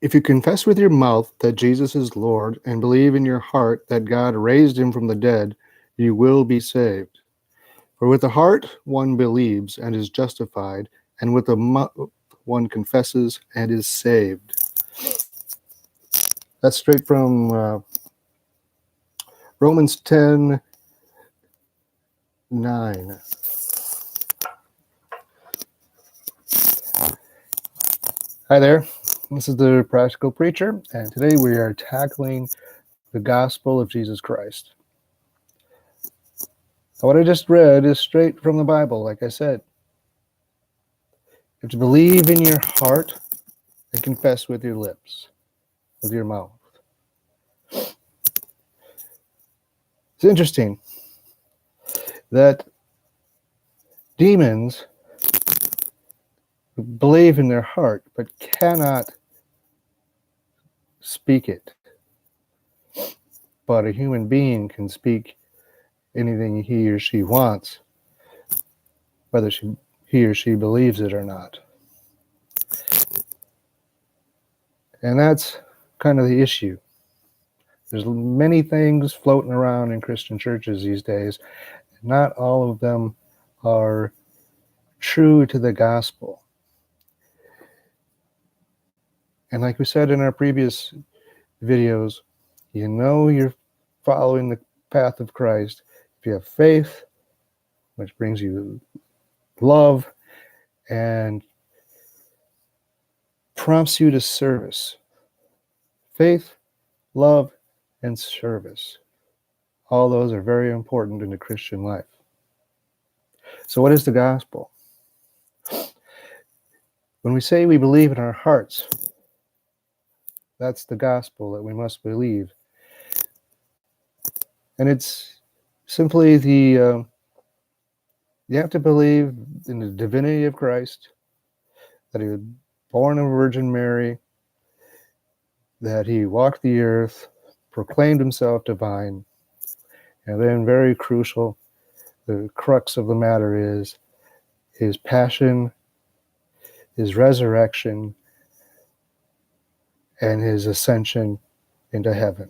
If you confess with your mouth that Jesus is Lord and believe in your heart that God raised him from the dead, you will be saved. For with the heart one believes and is justified, and with the mouth one confesses and is saved. That's straight from Romans 10:9. Hi there, this is the Practical Preacher, and today we are tackling the gospel of Jesus Christ. Now, what I just read is straight from the Bible, like I said. You have to believe in your heart and confess with your lips, with your mouth. It's interesting that demons believe in their heart but cannot speak it. But a human being can speak anything he or she wants, whether he or she believes it or not. And that's kind of the issue. There's many things floating around in Christian churches these days. Not all of them are true to the gospel. And like we said in our previous videos, you know you're following the path of Christ if you have faith, which brings you love and prompts you to service. Faith, love, and service. All those are very important in the Christian life. So what is the gospel? When we say we believe in our hearts, that's the gospel that we must believe. And it's simply you have to believe in the divinity of Christ, that he was born of Virgin Mary, that he walked the earth, proclaimed himself divine, and then very crucial, the crux of the matter is his passion, his resurrection, and his ascension into heaven.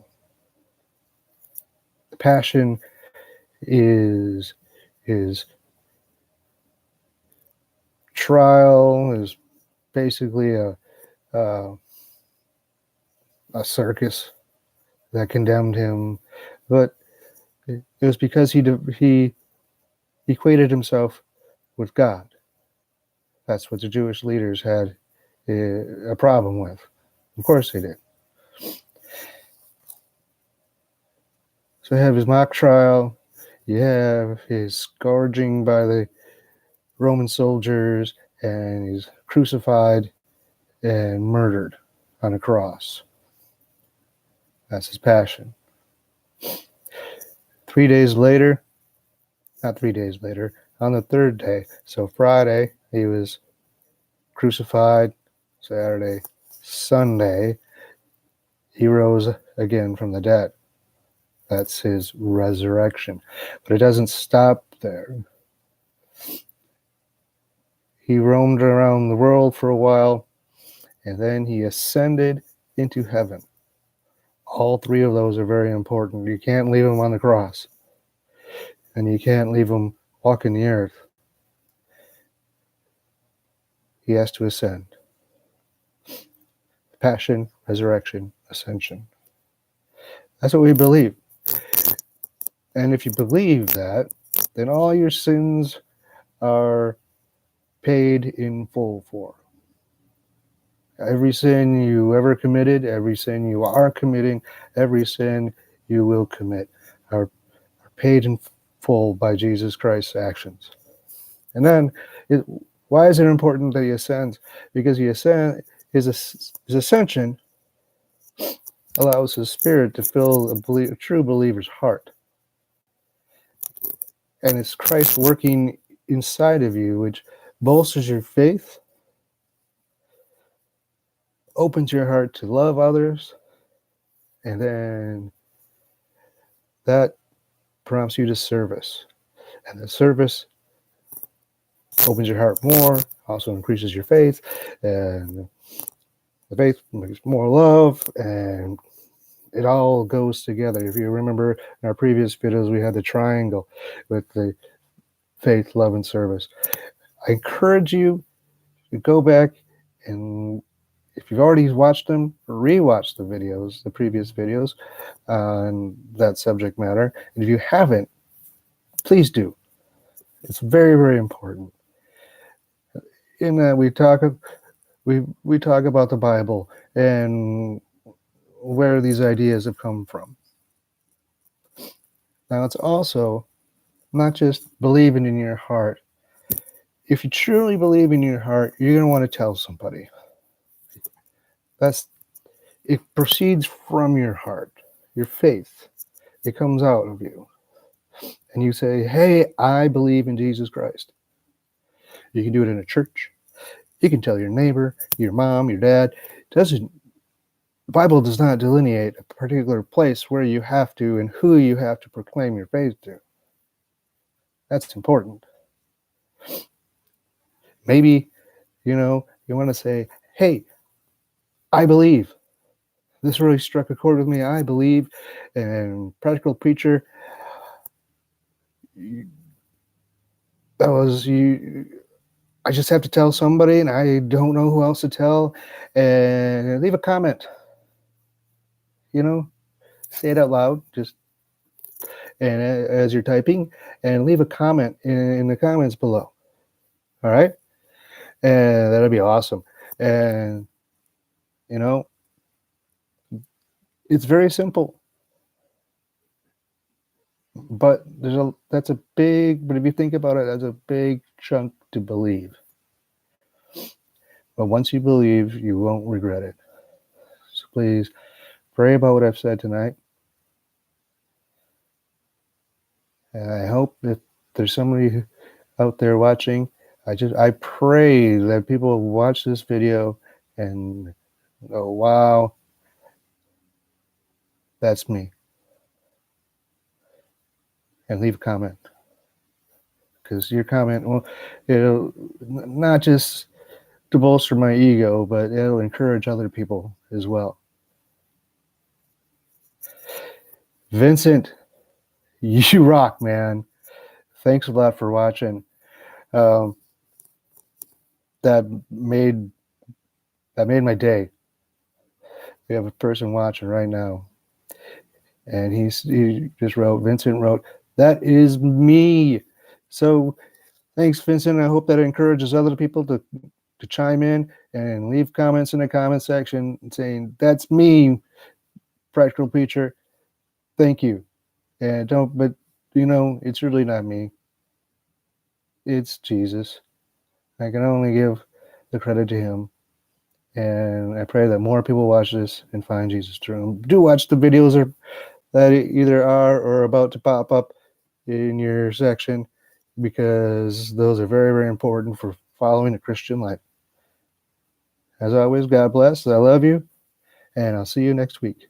The passion is his trial, is basically a circus that condemned him, but it was because he equated himself with God. That's what the Jewish leaders had a problem with. Of course they did. So you have his mock trial, you have his scourging by the Roman soldiers, and he's crucified and murdered on a cross. That's his passion. 3 days later, not 3 days later, on the third day, so Friday, he was crucified, Saturday, Sunday, he rose again from the dead. That's his resurrection. But it doesn't stop there. He roamed around the world for a while, and then he ascended into heaven. All three of those are very important. You can't leave him on the cross, and you can't leave him walking the earth. He has to ascend. Passion, resurrection, ascension. That's what we believe. And if you believe that, then all your sins are paid in full for. Every sin you ever committed, every sin you are committing, every sin you will commit are paid in full by Jesus Christ's actions. And then, why is it important that he ascends? Because his ascension allows his spirit to fill a true believer's heart. And it's Christ working inside of you, which bolsters your faith, opens your heart to love others, and then that prompts you to service. And the service opens your heart more, also increases your faith, and The faith makes more love, and it all goes together. If you remember in our previous videos, we had the triangle with the faith, love, and service. I encourage you to go back, and if you've already watched them, rewatch the videos, the previous videos on that subject matter. And if you haven't, please do. It's very, very important. In that we talk about the Bible and where these ideas have come from. Now, it's also not just believing in your heart. If you truly believe in your heart, you're going to want to tell somebody. It proceeds from your heart, your faith. It comes out of you. And you say, hey, I believe in Jesus Christ. You can do it in a church. You can tell your neighbor, your mom, your dad. The Bible does not delineate a particular place where you have to and who you have to proclaim your faith to. That's important. Maybe, you want to say, hey, I believe. This really struck a chord with me. I believe. And Practical Preacher, that was you. I just have to tell somebody, and I don't know who else to tell. And leave a comment. Say it out loud. And as you're typing, and leave a comment in the comments below. All right, and that'll be awesome. And it's very simple, but but if you think about it, that's a big chunk to believe. But once you believe, you won't regret it. So please pray about what I've said tonight. And I hope that there's somebody out there watching. I pray that people watch this video and go, wow, that's me. And leave a comment. Because your comment, it'll not just to bolster my ego, but it'll encourage other people as well. Vincent, you rock, man. Thanks a lot for watching. That made my day. We have a person watching right now, and he just wrote, Vincent wrote, that is me. So thanks, Vincent. I hope that encourages other people to chime in and leave comments in the comment section saying, that's me, Practical Preacher. Thank you. And but it's really not me. It's Jesus. I can only give the credit to him. And I pray that more people watch this and find Jesus through him. Do watch the videos that either are or about to pop up in your section, because those are very, very important for following a Christian life. As always, God bless. I love you, and I'll see you next week.